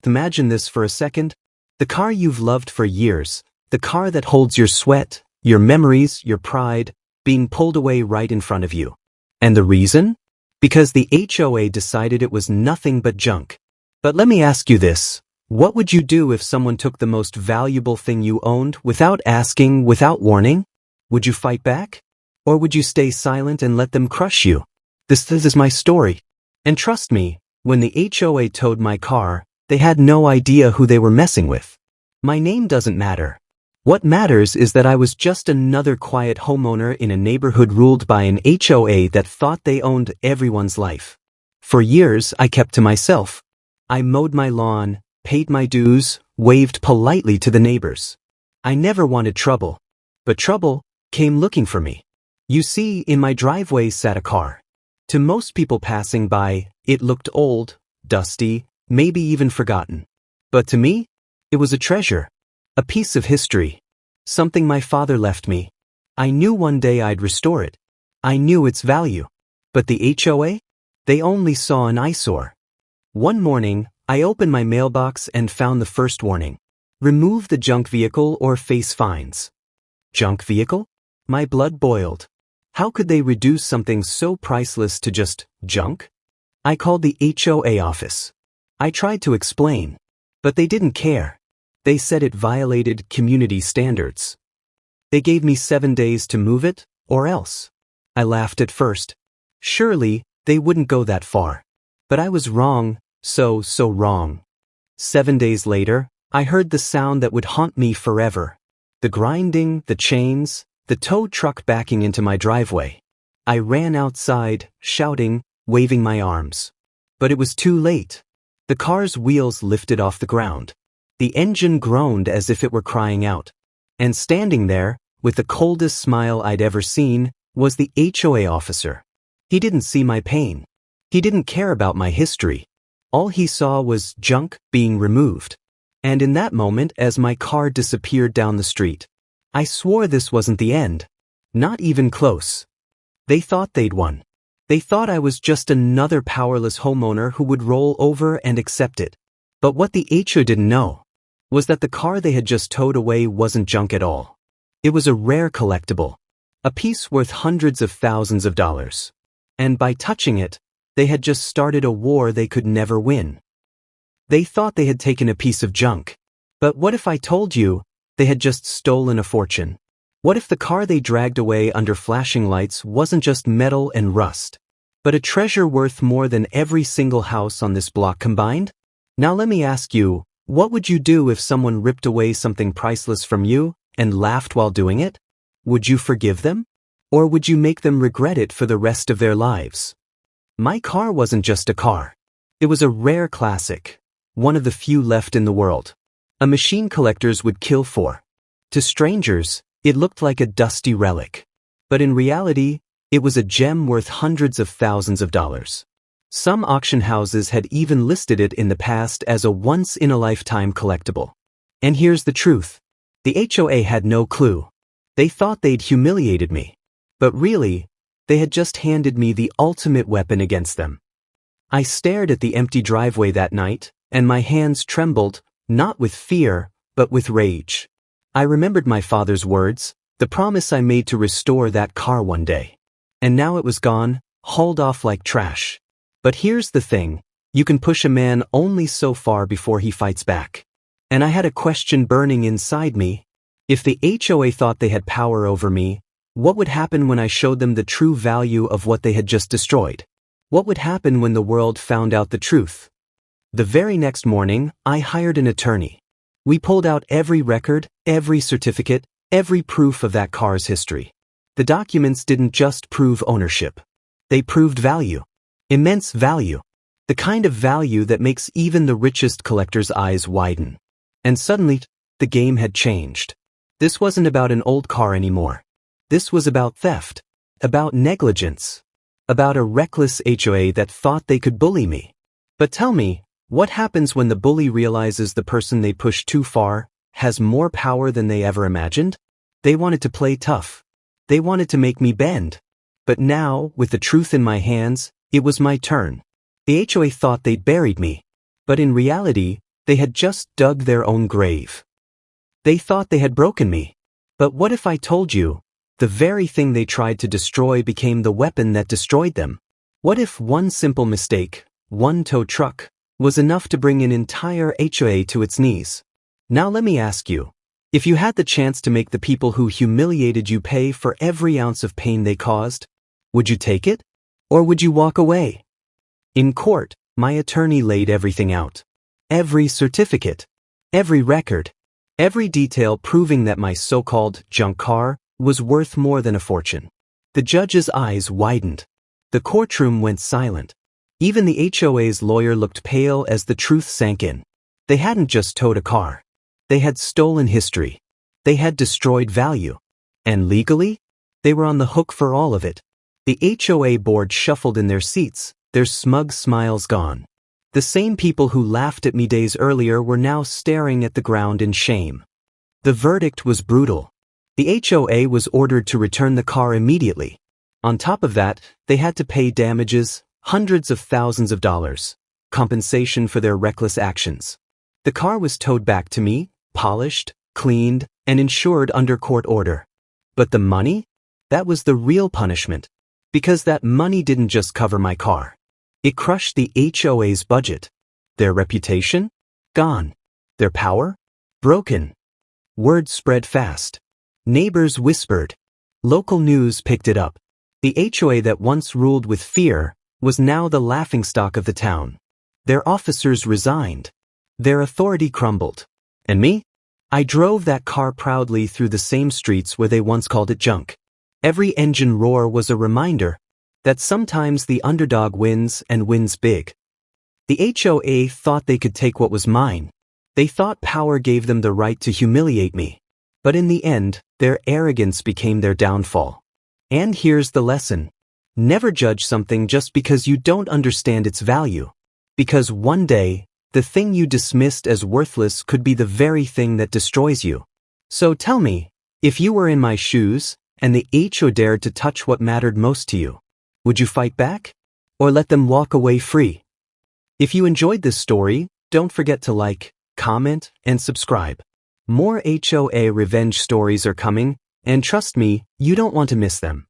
Imagine this for a second. The car you've loved for years, the car that holds your sweat, your memories, your pride, being pulled away right in front of you. And the reason? Because the HOA decided it was nothing but junk. But let me ask you this. What would you do if someone took the most valuable thing you owned without asking, without warning? Would you fight back? Or would you stay silent and let them crush you? This is my story. And trust me, when the HOA towed my car, they had no idea who they were messing with. My name doesn't matter. What matters is that I was just another quiet homeowner in a neighborhood ruled by an HOA that thought they owned everyone's life. For years, I kept to myself. I mowed my lawn, paid my dues, waved politely to the neighbors. I never wanted trouble. But trouble came looking for me. You see, in my driveway sat a car. To most people passing by, it looked old, dusty, maybe even forgotten. But to me, it was a treasure, a piece of history, something my father left me. I knew one day I'd restore it. I knew its value. But the HOA? They only saw an eyesore. One morning, I opened my mailbox and found the first warning. Remove the junk vehicle or face fines. Junk vehicle? My blood boiled. How could they reduce something so priceless to just junk? I called the HOA office. I tried to explain, but they didn't care. They said it violated community standards. They gave me 7 days to move it, or else. I laughed at first. Surely, they wouldn't go that far. But I was wrong, so wrong. 7 days later, I heard the sound that would haunt me forever. The grinding, the chains, the tow truck backing into my driveway. I ran outside, shouting, waving my arms. But it was too late. The car's wheels lifted off the ground. The engine groaned as if it were crying out. And standing there, with the coldest smile I'd ever seen, was the HOA officer. He didn't see my pain. He didn't care about my history. All he saw was junk being removed. And in that moment, as my car disappeared down the street, I swore this wasn't the end. Not even close. They thought they'd won. They thought I was just another powerless homeowner who would roll over and accept it. But what the HOA didn't know was that the car they had just towed away wasn't junk at all. It was a rare collectible, a piece worth hundreds of thousands of dollars. And by touching it, they had just started a war they could never win. They thought they had taken a piece of junk. But what if I told you they had just stolen a fortune? What if the car they dragged away under flashing lights wasn't just metal and rust, but a treasure worth more than every single house on this block combined? Now let me ask you, what would you do if someone ripped away something priceless from you and laughed while doing it? Would you forgive them? Or would you make them regret it for the rest of their lives? My car wasn't just a car. It was a rare classic, one of the few left in the world. A machine collectors would kill for. To strangers, it looked like a dusty relic. But in reality, it was a gem worth hundreds of thousands of dollars. Some auction houses had even listed it in the past as a once-in-a-lifetime collectible. And here's the truth. The HOA had no clue. They thought they'd humiliated me. But really, they had just handed me the ultimate weapon against them. I stared at the empty driveway that night, and my hands trembled, not with fear, but with rage. I remembered my father's words, the promise I made to restore that car one day. And now it was gone, hauled off like trash. But here's the thing, you can push a man only so far before he fights back. And I had a question burning inside me. If the HOA thought they had power over me, what would happen when I showed them the true value of what they had just destroyed? What would happen when the world found out the truth? The very next morning, I hired an attorney. We pulled out every record, every certificate, every proof of that car's history. The documents didn't just prove ownership. They proved value. Immense value. The kind of value that makes even the richest collector's eyes widen. And suddenly, the game had changed. This wasn't about an old car anymore. This was about theft, about negligence, about a reckless HOA that thought they could bully me. But tell me, what happens when the bully realizes the person they pushed too far has more power than they ever imagined? They wanted to play tough. They wanted to make me bend. But now, with the truth in my hands, it was my turn. The HOA thought they'd buried me. But in reality, They had just dug their own grave. They thought they had broken me. But what if I told you, the very thing they tried to destroy became the weapon that destroyed them? What if one simple mistake, one tow truck, was enough to bring an entire HOA to its knees? Now let me ask you, if you had the chance to make the people who humiliated you pay for every ounce of pain they caused, would you take it? Or would you walk away? In court, my attorney laid everything out. Every certificate, every record, every detail proving that my so-called junk car was worth more than a fortune. The judge's eyes widened. The courtroom went silent. Even the HOA's lawyer looked pale as the truth sank in. They hadn't just towed a car. They had stolen history. They had destroyed value. And legally, they were on the hook for all of it. The HOA board shuffled in their seats, their smug smiles gone. The same people who laughed at me days earlier were now staring at the ground in shame. The verdict was brutal. The HOA was ordered to return the car immediately. On top of that, they had to pay damages, hundreds of thousands of dollars, compensation for their reckless actions. The car was towed back to me, polished, cleaned, and insured under court order. But the money? That was the real punishment. Because that money didn't just cover my car. It crushed the HOA's budget. Their reputation? Gone. Their power? Broken. Word spread fast. Neighbors whispered. Local news picked it up. The HOA that once ruled with fear was now the laughingstock of the town. Their officers resigned. Their authority crumbled. And me? I drove that car proudly through the same streets where they once called it junk. Every engine roar was a reminder that sometimes the underdog wins and wins big. The HOA thought they could take what was mine. They thought power gave them the right to humiliate me. But in the end, their arrogance became their downfall. And here's the lesson. Never judge something just because you don't understand its value. Because one day, the thing you dismissed as worthless could be the very thing that destroys you. So tell me, if you were in my shoes, and the HOA dared to touch what mattered most to you, would you fight back? Or let them walk away free? If you enjoyed this story, don't forget to like, comment, and subscribe. More HOA revenge stories are coming, and trust me, you don't want to miss them.